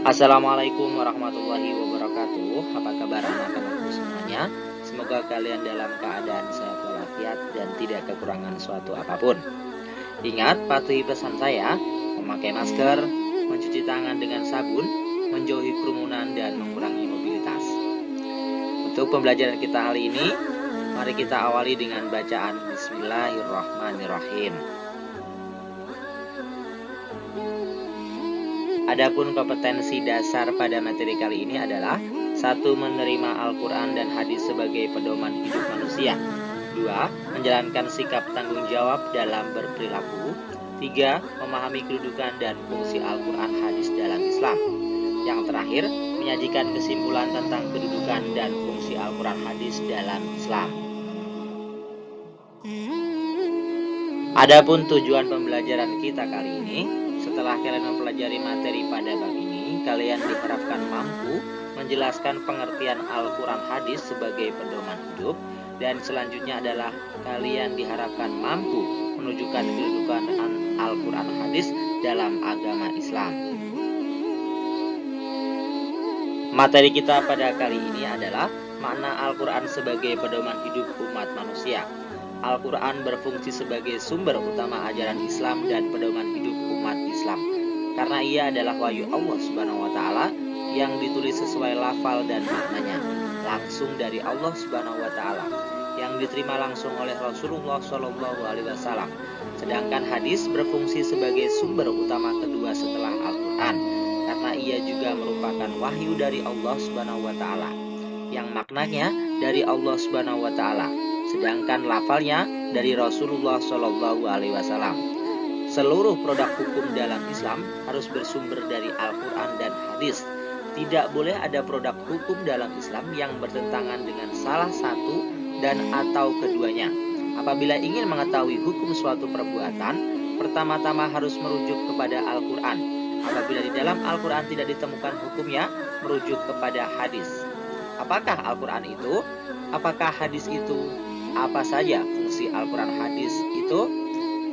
Assalamualaikum warahmatullahi wabarakatuh. Apa kabar anak-anakku semuanya? Semoga kalian dalam keadaan sehat walafiat dan tidak kekurangan suatu apapun. Ingat, patuhi pesan saya, memakai masker, mencuci tangan dengan sabun, menjauhi kerumunan dan mengurangi mobilitas. Untuk pembelajaran kita hari ini, mari kita awali dengan bacaan Bismillahirrahmanirrahim. Adapun kompetensi dasar pada materi kali ini adalah 1. Menerima Al-Quran dan hadis sebagai pedoman hidup manusia. 2. Menjalankan sikap tanggung jawab dalam berperilaku. 3. Memahami kedudukan dan fungsi Al-Quran hadis dalam Islam. Yang terakhir, menyajikan kesimpulan tentang kedudukan dan fungsi Al-Quran hadis dalam Islam. Adapun tujuan pembelajaran kita kali ini, setelah kalian mempelajari materi pada bab ini, kalian diharapkan mampu menjelaskan pengertian Al-Quran hadis sebagai pedoman hidup, dan selanjutnya adalah kalian diharapkan mampu menunjukkan kedudukan Al-Quran hadis dalam agama Islam. Materi kita pada kali ini adalah makna Al-Quran sebagai pedoman hidup umat manusia. Al-Quran berfungsi sebagai sumber utama ajaran Islam dan pedoman hidup umat Islam, karena ia adalah wahyu Allah Subhanahu wa Ta'ala yang ditulis sesuai lafal dan maknanya langsung dari Allah Subhanahu wa Ta'ala, yang diterima langsung oleh Rasulullah Shallallahu Alaihi Wasallam. Sedangkan hadis berfungsi sebagai sumber utama kedua setelah Al-Quran, karena ia juga merupakan wahyu dari Allah Subhanahu wa Ta'ala, yang maknanya dari Allah Subhanahu wa Ta'ala, sedangkan lafalnya dari Rasulullah Shallallahu Alaihi Wasallam. Seluruh produk hukum dalam Islam harus bersumber dari Al-Quran dan hadis. Tidak boleh ada produk hukum dalam Islam yang bertentangan dengan salah satu dan atau keduanya. Apabila ingin mengetahui hukum suatu perbuatan, pertama-tama harus merujuk kepada Al-Quran. Apabila di dalam Al-Quran tidak ditemukan hukumnya, merujuk kepada hadis. Apakah Al-Quran itu? Apakah hadis itu? Apa saja fungsi Al-Quran hadis itu?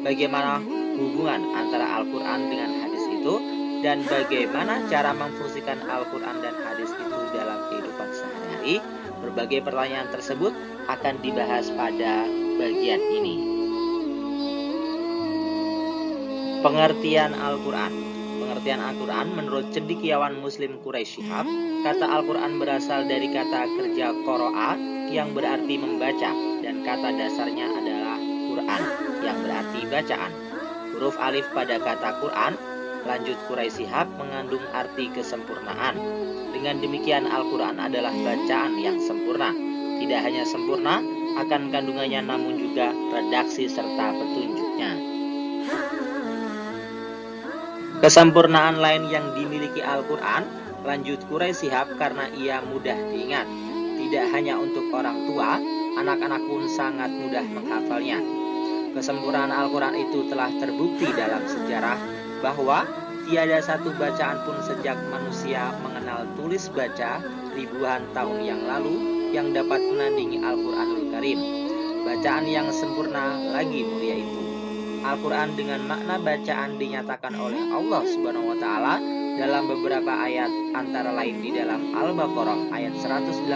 Bagaimana hubungan antara Al-Quran dengan hadis itu? Dan bagaimana cara memfungsikan Al-Quran dan hadis itu dalam kehidupan sehari-hari? Berbagai pertanyaan tersebut akan dibahas pada bagian ini. Pengertian Al-Quran. Pengertian Al-Quran menurut cendekiawan Muslim Quraisy Shihab, kata Al-Quran berasal dari kata kerja qara'a yang berarti membaca, dan kata dasarnya adalah Quran yang berarti bacaan. Huruf alif pada kata Quran, lanjut Quraisy Shihab, mengandung arti kesempurnaan. Dengan demikian Al-Quran adalah bacaan yang sempurna. Tidak hanya sempurna akan kandungannya, namun juga redaksi serta petunjuknya. Kesempurnaan lain yang dimiliki Al-Quran, lanjut Quraisy Shihab, karena ia mudah diingat. Tidak hanya untuk orang tua, anak-anak pun sangat mudah menghafalnya. Kesempurnaan Al-Quran itu telah terbukti dalam sejarah bahwa tiada satu bacaan pun sejak manusia mengenal tulis baca ribuan tahun yang lalu yang dapat menandingi Al-Quranul Karim. Bacaan yang sempurna lagi mulia itu. Al-Quran dengan makna bacaan dinyatakan oleh Allah Subhanahu wa Ta'ala dalam beberapa ayat, antara lain di dalam Al-Baqarah ayat 185.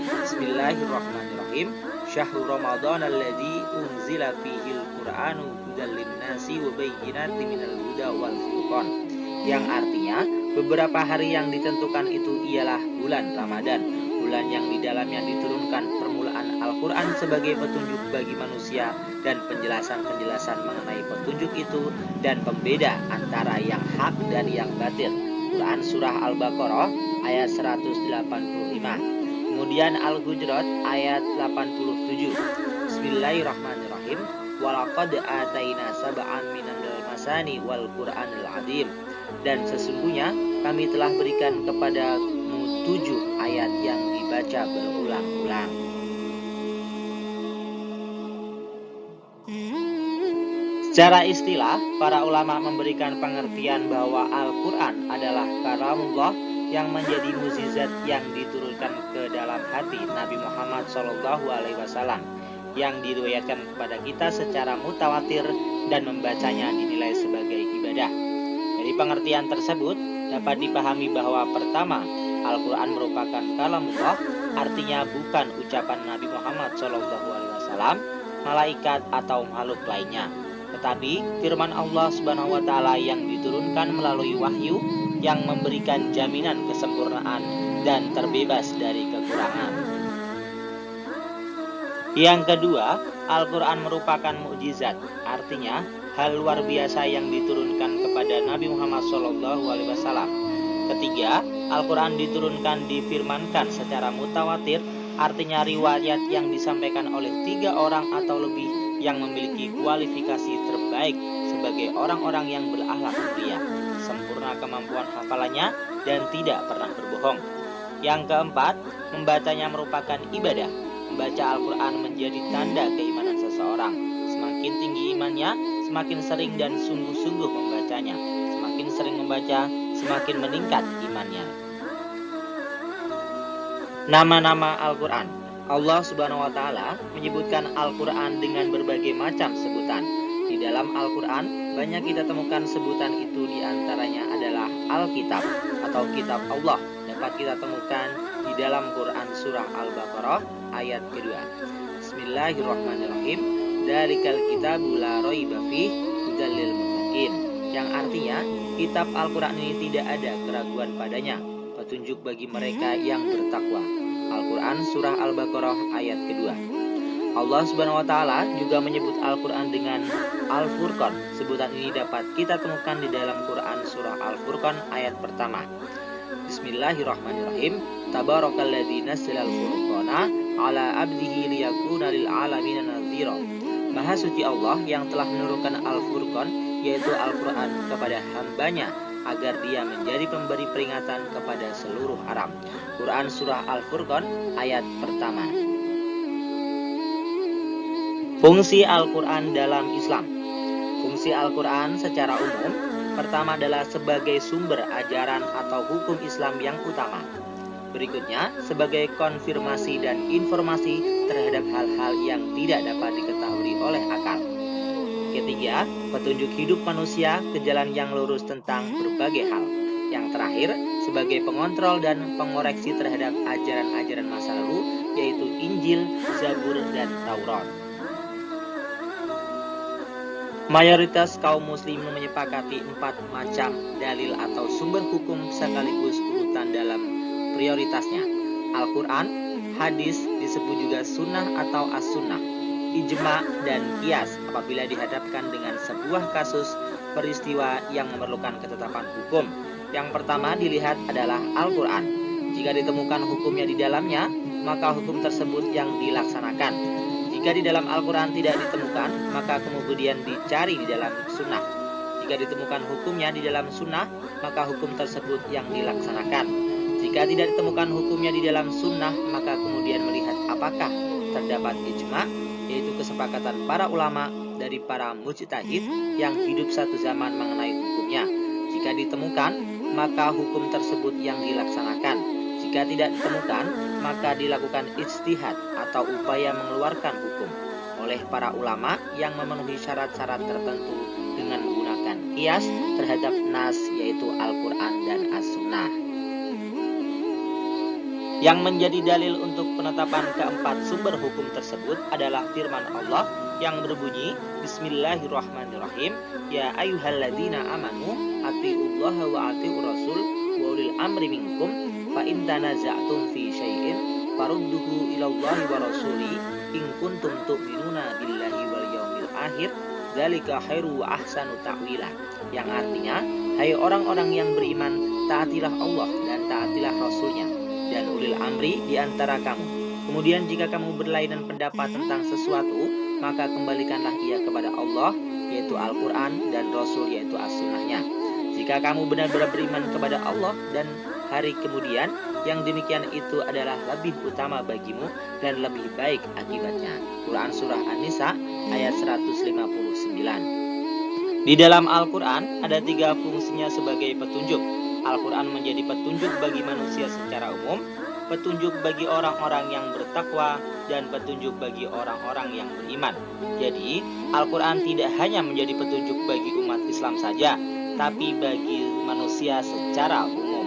Bismillahirrahmanirrahim. Syahrul Ramadan alladzi unzila fihil Qur'anu hudal linnasi wa bayyinatin minal huda wal furqan. Yang artinya, beberapa hari yang ditentukan itu ialah bulan Ramadan, bulan yang di dalamnya diturunkan permulaan Al-Quran sebagai petunjuk bagi manusia dan penjelasan-penjelasan mengenai petunjuk itu dan pembeda antara yang hak dan yang batil. Quran Surah Al-Baqarah ayat 185. Kemudian Al-Hujurat ayat 87. Bismillahirrahmanirrahim. Walaqad ataina sab'an minal masani wal Qur'anil azim. Dan sesungguhnya kami telah berikan kepadamu 7 ayat yang dibaca berulang-ulang. Secara istilah, para ulama memberikan pengertian bahwa Al-Quran adalah kalamullah yang menjadi mukjizat yang diturunkan ke dalam hati Nabi Muhammad SAW, yang diriwayatkan kepada kita secara mutawatir dan membacanya dinilai sebagai ibadah. Dari pengertian tersebut dapat dipahami bahwa pertama, Al-Quran merupakan kalamullah, artinya bukan ucapan Nabi Muhammad SAW, malaikat atau makhluk lainnya, tetapi firman Allah Subhanahu wa Ta'ala yang diturunkan melalui wahyu yang memberikan jaminan kesempurnaan dan terbebas dari kekurangan. Yang kedua, Al-Quran merupakan mukjizat, artinya hal luar biasa yang diturunkan kepada Nabi Muhammad SAW. Ketiga, Al-Quran diturunkan difirmankan secara mutawatir, artinya riwayat yang disampaikan oleh 3 orang atau lebih yang memiliki kualifikasi terbaik sebagai orang-orang yang berakhlak mulia, sempurna kemampuan hafalannya, dan tidak pernah berbohong. Yang keempat, membacanya merupakan ibadah. Membaca Al-Quran menjadi tanda keimanan seseorang. Semakin tinggi imannya, semakin sering dan sungguh-sungguh membacanya. Semakin sering membaca, semakin meningkat imannya. Nama-nama Al-Quran. Allah Subhanahu wa Ta'ala menyebutkan Al-Quran dengan berbagai macam sebutan. Di dalam Al-Quran banyak kita temukan sebutan itu, diantaranya adalah Alkitab atau Kitab Allah. Dapat kita temukan di dalam Quran surah Al-Baqarah ayat kedua. Bismillahirrahmanirrahim. Dzalikal kitabu la raiba fihi hudal lil muttaqin. Yang artinya kitab Al-Quran ini tidak ada keraguan padanya, petunjuk bagi mereka yang bertakwa. Al-Quran surah Al-Baqarah ayat kedua. Allah Subhanahu wa Ta'ala juga menyebut Al-Quran dengan Al-Furqan. Sebutan ini dapat kita temukan di dalam Quran surah Al-Furqan ayat pertama. Bismillahirrahmanirrahim. Tabarakalladzi nazzalal furqana ala abdihi liyakuna lil alamin nadhira. Maha suci Allah yang telah menurunkan Al-Furqan, yaitu Al-Quran, kepada hambanya agar dia menjadi pemberi peringatan kepada seluruh alam. Quran surah Al-Furqan ayat pertama. Fungsi Al-Quran dalam Islam. Fungsi Al-Quran secara umum pertama adalah sebagai sumber ajaran atau hukum Islam yang utama. Berikutnya sebagai konfirmasi dan informasi terhadap hal-hal yang tidak dapat diketahui oleh akal. Ketiga, petunjuk hidup manusia ke jalan yang lurus tentang berbagai hal. Yang terakhir, sebagai pengontrol dan pengoreksi terhadap ajaran-ajaran masa lalu, yaitu Injil, Zabur, dan Taurat. Mayoritas kaum muslimin menyepakati 4 macam dalil atau sumber hukum sekaligus urutan dalam prioritasnya. Al-Quran, hadis, disebut juga sunnah atau as-sunnah, ijma, dan qiyas apabila dihadapkan dengan sebuah kasus peristiwa yang memerlukan ketetapan hukum. Yang pertama dilihat adalah Al-Quran. Jika ditemukan hukumnya di dalamnya, maka hukum tersebut yang dilaksanakan. Jika di dalam Al-Quran tidak ditemukan, maka kemudian dicari di dalam sunnah. Jika ditemukan hukumnya di dalam sunnah, maka hukum tersebut yang dilaksanakan. Jika tidak ditemukan hukumnya di dalam sunnah, maka kemudian melihat apakah terdapat ijma, yaitu kesepakatan para ulama dari para mujtahid yang hidup satu zaman mengenai hukumnya. Jika ditemukan, maka hukum tersebut yang dilaksanakan. Jika tidak ditemukan, maka dilakukan ijtihad atau upaya mengeluarkan hukum oleh para ulama yang memenuhi syarat-syarat tertentu dengan menggunakan qiyas terhadap nas, yaitu Al-Quran dan As-Sunnah. Yang menjadi dalil untuk penetapan keempat sumber hukum tersebut adalah firman Allah yang berbunyi, Bismillahirrahmanirrahim. Ya ayyuhalladzina amanu atiullaha wa atiur rasul wa ulil amri minkum fa in tanaza'tum fi syai'in farudduhu ilallahi wa rasuli in kuntum tu'minuna billahi wal yaumil akhir dzalika khairu wa ahsanu ta'wila. Yang artinya, hai orang-orang yang beriman, taatilah Allah dan taatilah Rasulnya dan ulil amri di antara kamu. Kemudian jika kamu berlainan pendapat tentang sesuatu, maka kembalikanlah ia kepada Allah, yaitu Al-Quran, dan Rasul, yaitu As-Sunnahnya. Jika kamu benar-benar beriman kepada Allah dan hari kemudian, yang demikian itu adalah lebih utama bagimu dan lebih baik akibatnya. Quran surah An-Nisa ayat 159. Di dalam Al-Quran ada 3 fungsinya sebagai petunjuk. Al-Quran menjadi petunjuk bagi manusia secara umum, petunjuk bagi orang-orang yang bertakwa, dan petunjuk bagi orang-orang yang beriman. Jadi, Al-Quran tidak hanya menjadi petunjuk bagi umat Islam saja, tapi bagi manusia secara umum.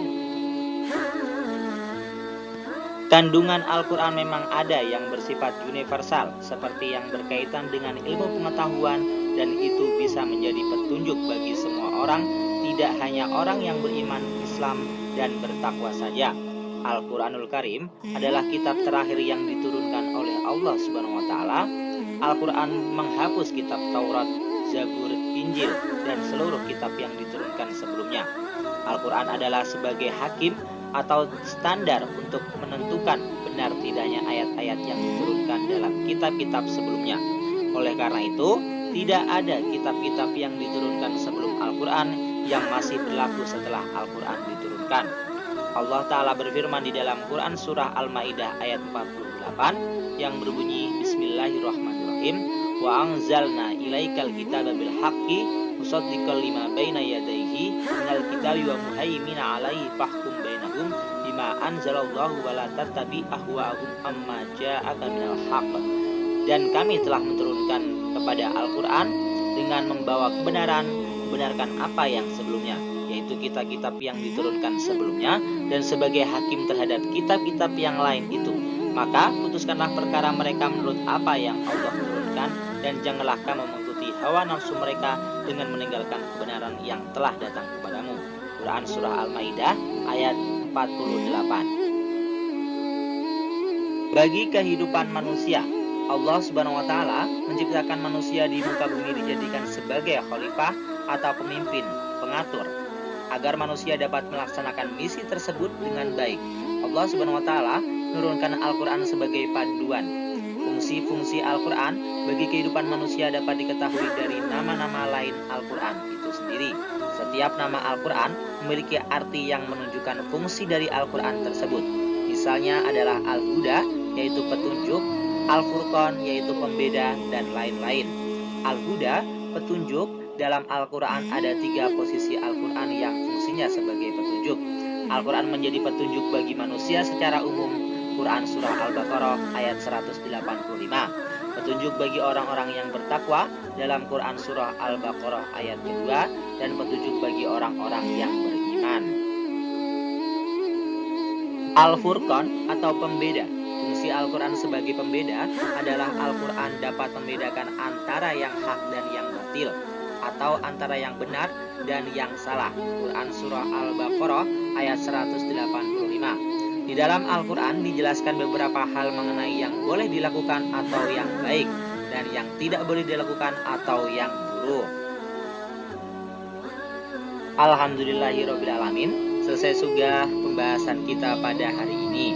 Kandungan Al-Quran memang ada yang bersifat universal, seperti yang berkaitan dengan ilmu pengetahuan, dan itu bisa menjadi petunjuk bagi semua orang, tidak hanya orang yang beriman Islam dan bertakwa saja. Al-Quranul Karim adalah kitab terakhir yang diturunkan oleh Allah Subhanahu wa Ta'ala. Al-Quran menghapus kitab Taurat, Zabur, Injil, dan seluruh kitab yang diturunkan sebelumnya. Al-Quran adalah sebagai hakim atau standar untuk menentukan benar tidaknya ayat-ayat yang diturunkan dalam kitab-kitab sebelumnya. Oleh karena itu, tidak ada kitab-kitab yang diturunkan sebelum Al-Quran yang masih berlaku setelah Al-Quran diturunkan. Allah Ta'ala berfirman di dalam Quran Surah Al-Ma'idah ayat 48 yang berbunyi, Bismillahirrahmanirrahim, Wa anzalna ilaikal kitaba bil haqqi musaddiqal lima baina yadayhi minal kitabi wa muhaimina alaihi fahkum bainahum bima anzalallahu wa la tattabi ahwa'ahum amma ja'aka minal haqq. Dan kami telah menurunkan kepada Al-Quran dengan membawa kebenaran, membenarkan apa yang sebelumnya, yaitu kitab-kitab yang diturunkan sebelumnya, dan sebagai hakim terhadap kitab-kitab yang lain itu. Maka putuskanlah perkara mereka menurut apa yang Allah turunkan, dan janganlah kamu mengikuti hawa nafsu mereka dengan meninggalkan kebenaran yang telah datang kepadamu. Quran Surah Al-Ma'idah ayat 48. Bagi kehidupan manusia, Allah Subhanahu wa Ta'ala menciptakan manusia di muka bumi dijadikan sebagai khalifah atau pemimpin, pengatur, agar manusia dapat melaksanakan misi tersebut dengan baik. Allah Subhanahu wa Ta'ala menurunkan Al-Quran sebagai panduan. Fungsi-fungsi Al-Quran bagi kehidupan manusia dapat diketahui dari nama-nama lain Al-Quran itu sendiri. Setiap nama Al-Quran memiliki arti yang menunjukkan fungsi dari Al-Quran tersebut. Misalnya adalah Al-Huda, yaitu petunjuk, Al-Furqan, yaitu pembeda, dan lain-lain. Al-Huda, petunjuk. Dalam Al-Quran ada 3 posisi Al-Quran yang fungsinya sebagai petunjuk. Al-Quran menjadi petunjuk bagi manusia secara umum. Quran Surah Al-Baqarah ayat 185. Petunjuk bagi orang-orang yang bertakwa dalam Quran Surah Al-Baqarah ayat kedua, dan petunjuk bagi orang-orang yang beriman. Al-Furqan atau pembeda. Fungsi Al-Quran sebagai pembeda adalah Al-Quran dapat membedakan antara yang hak dan yang batil, atau antara yang benar dan yang salah. Quran Surah Al-Baqarah ayat 185. Di dalam Al-Quran dijelaskan beberapa hal mengenai yang boleh dilakukan atau yang baik, dan yang tidak boleh dilakukan atau yang buruk. Alhamdulillahirrabbilalamin. Selesai sudah pembahasan kita pada hari ini.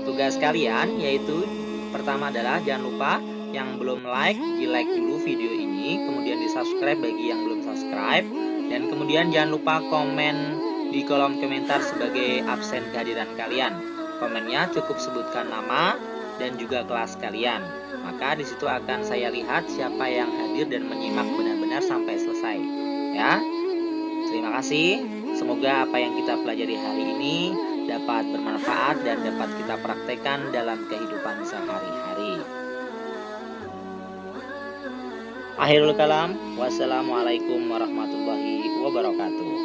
Tugas kalian yaitu pertama adalah jangan lupa yang belum like, di-like dulu video ini, kemudian di-subscribe bagi yang belum subscribe, dan kemudian jangan lupa komen di kolom komentar sebagai absen kehadiran kalian. Komennya cukup sebutkan nama dan juga kelas kalian. Maka di situ akan saya lihat siapa yang hadir dan menyimak benar-benar sampai selesai. Ya. Terima kasih. Semoga apa yang kita pelajari hari ini dapat bermanfaat dan dapat kita praktekkan dalam kehidupan sehari-hari. Akhirul kalam, wassalamualaikum warahmatullahi wabarakatuh.